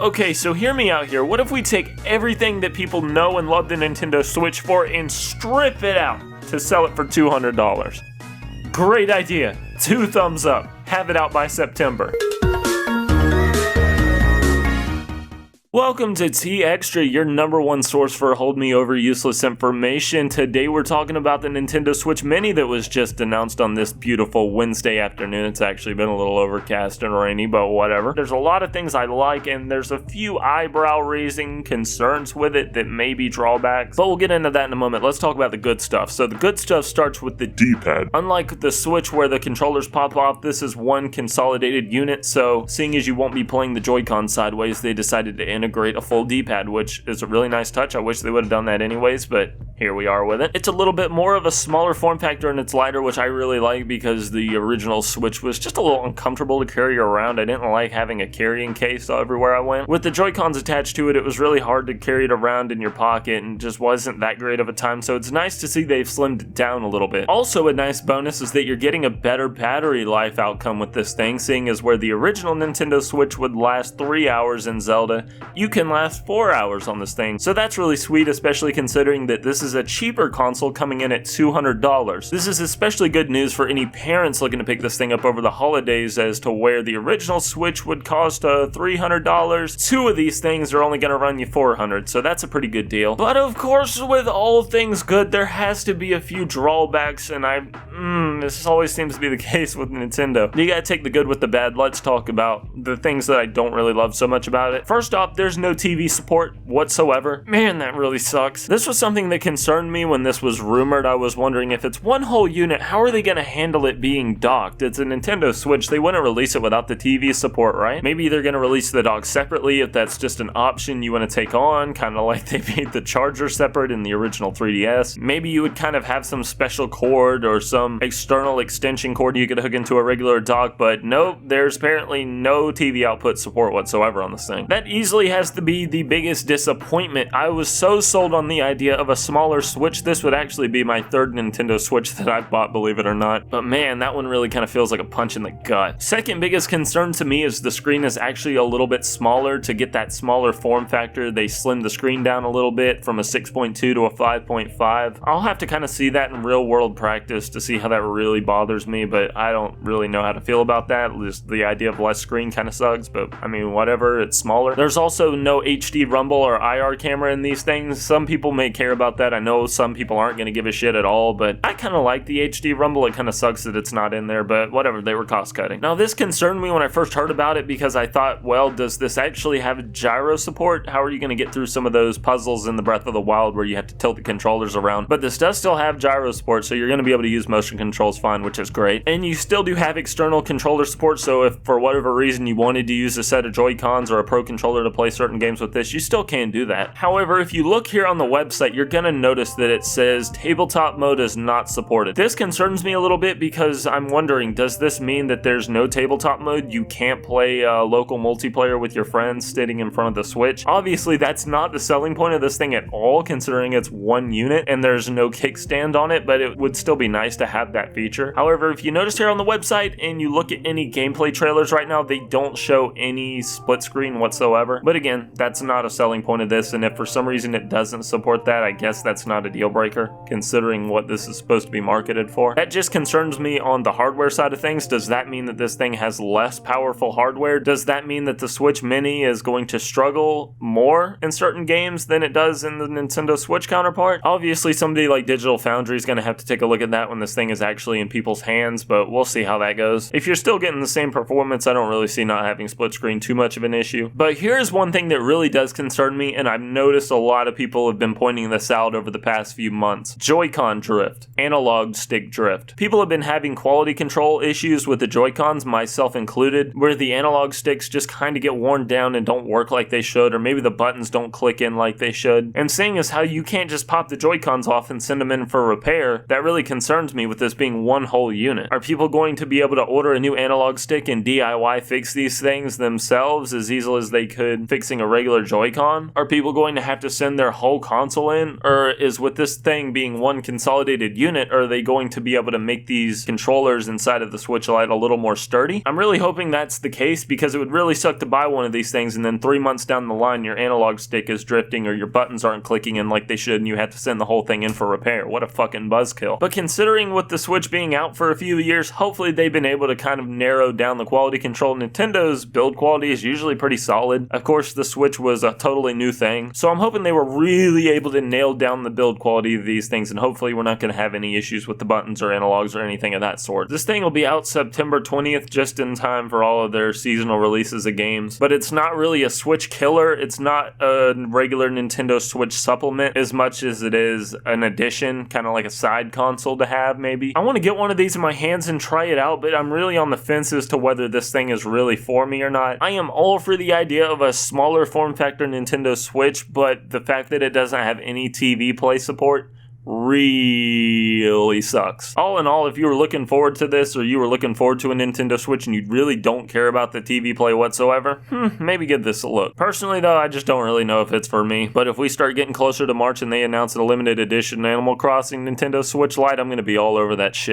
Okay, so hear me out here. What if we take everything that people know and love the Nintendo Switch for and strip it out to sell it for $200? Great idea. 2 thumbs up. Have it out by September. Welcome to T Extra, your number one source for hold me over useless information. Today we're talking about the Nintendo Switch Mini that was just announced on this beautiful Wednesday afternoon. It's actually been a little overcast and rainy, but whatever. There's a lot of things I like, and there's a few eyebrow-raising concerns with it that may be drawbacks, but we'll get into that in a moment. Let's talk about the good stuff. So the good stuff starts with the D-pad. Unlike the Switch where the controllers pop off, this is one consolidated unit, so seeing as you won't be playing the Joy-Con sideways, they decided to integrate a full D-pad, which is a really nice touch. I wish they would have done that anyways, but here we are with it. It's a little bit more of a smaller form factor and it's lighter, which I really like because the original Switch was just a little uncomfortable to carry around. I didn't like having a carrying case everywhere I went. With the Joy-Cons attached to it, it was really hard to carry it around in your pocket and just wasn't that great of a time, so it's nice to see they've slimmed it down a little bit. Also, a nice bonus is that you're getting a better battery life outcome with this thing, seeing as where the original Nintendo Switch would last 3 hours in Zelda, you can last 4 hours on this thing. So that's really sweet, especially considering that this is a cheaper console coming in at $200. This is especially good news for any parents looking to pick this thing up over the holidays, as to where the original Switch would cost $300. 2 of these things are only going to run you $400, so that's a pretty good deal. But of course, with all things good, there has to be a few drawbacks, and this always seems to be the case with Nintendo. You gotta take the good with the bad. Let's talk about the things that I don't really love so much about it. First off, there's no TV support whatsoever. Man, that really sucks. This was something that concerned me when this was rumored. I was wondering, if it's one whole unit, how are they gonna handle it being docked? It's a Nintendo Switch. They wouldn't release it without the TV support, right? Maybe they're gonna release the dock separately if that's just an option you want to take on, kind of like they made the charger separate in the original 3DS. Maybe you would kind of have some special cord or some external extension cord you could hook into a regular dock, but nope, there's apparently no TV output support whatsoever on this thing. That easily has to be the biggest disappointment. I was so sold on the idea of a smaller Switch. This would actually be my 3rd Nintendo Switch that I've bought, believe it or not. But man, that one really kind of feels like a punch in the gut. Second biggest concern to me is the screen is actually a little bit smaller. To get that smaller form factor, they slimmed the screen down a little bit from a 6.2 to a 5.5. I'll have to kind of see that in real world practice to see how that really bothers me, but I don't really know how to feel about that. Just the idea of less screen kind of sucks, but I mean, whatever, it's smaller. There's also no HD rumble or IR camera in these things. Some people may care about that. I know some people aren't going to give a shit at all, but I kind of like the HD rumble. It kind of sucks that it's not in there, but whatever, they were cost cutting. Now, this concerned me when I first heard about it because I thought, well, does this actually have gyro support? How are you going to get through some of those puzzles in the Breath of the Wild where you have to tilt the controllers around? But this does still have gyro support, so you're going to be able to use motion controls fine, which is great. And you still do have external controller support, so if for whatever reason you wanted to use a set of Joy-Cons or a Pro Controller to play certain games with this, you still can do that. However, if you look here on the website, you're going to notice that it says tabletop mode is not supported. This concerns me a little bit because I'm wondering, does this mean that there's no tabletop mode? You can't play local multiplayer with your friends sitting in front of the Switch? Obviously, that's not the selling point of this thing at all, considering it's one unit and there's no kickstand on it, but it would still be nice to have that feature. However, if you notice here on the website and you look at any gameplay trailers right now, they don't show any split screen whatsoever. But again, that's not a selling point of this, and if for some reason it doesn't support that, I guess that's not a deal breaker, considering what this is supposed to be marketed for. That just concerns me on the hardware side of things. Does that mean that this thing has less powerful hardware? Does that mean that the Switch Mini is going to struggle more in certain games than it does in the Nintendo Switch counterpart? Obviously, somebody like Digital Foundry is going to have to take a look at that when this thing is actually in people's hands, but we'll see how that goes. If you're still getting the same performance, I don't really see not having split screen too much of an issue. But here's one thing that really does concern me, and I've noticed a lot of people have been pointing this out over the past few months. Joy-Con drift. Analog stick drift. People have been having quality control issues with the Joy-Cons, myself included, where the analog sticks just kind of get worn down and don't work like they should, or maybe the buttons don't click in like they should. And seeing as how you can't just pop the Joy-Cons off and send them in for repair, that really concerns me with this being one whole unit. Are people going to be able to order a new analog stick and DIY fix these things themselves as easily as they could fixing a regular Joy-Con? Are people going to have to send their whole console in? Or is with this thing being one consolidated unit, are they going to be able to make these controllers inside of the Switch Lite a little more sturdy? I'm really hoping that's the case, because it would really suck to buy one of these things and then 3 months down the line your analog stick is drifting or your buttons aren't clicking in like they should and you have to send the whole thing in for repair. What a fucking buzzkill. But considering with the Switch being out for a few years, hopefully they've been able to kind of narrow down the quality control. Nintendo's build quality is usually pretty solid. Of course, the Switch was a totally new thing, so I'm hoping they were really able to nail down the build quality of these things, and hopefully we're not going to have any issues with the buttons or analogs or anything of that sort. This thing will be out September 20th, just in time for all of their seasonal releases of games, but it's not really a Switch killer. It's not a regular Nintendo Switch supplement as much as it is an addition, kind of like a side console to have maybe. I want to get one of these in my hands and try it out, but I'm really on the fence as to whether this thing is really for me or not. I am all for the idea of a smaller form factor Nintendo Switch, but the fact that it doesn't have any TV Play support really sucks. All in all, if you were looking forward to this, or you were looking forward to a Nintendo Switch and you really don't care about the TV Play whatsoever, maybe give this a look. Personally though, I just don't really know if it's for me, but if we start getting closer to March and they announce a limited edition Animal Crossing Nintendo Switch Lite, I'm gonna be all over that shit.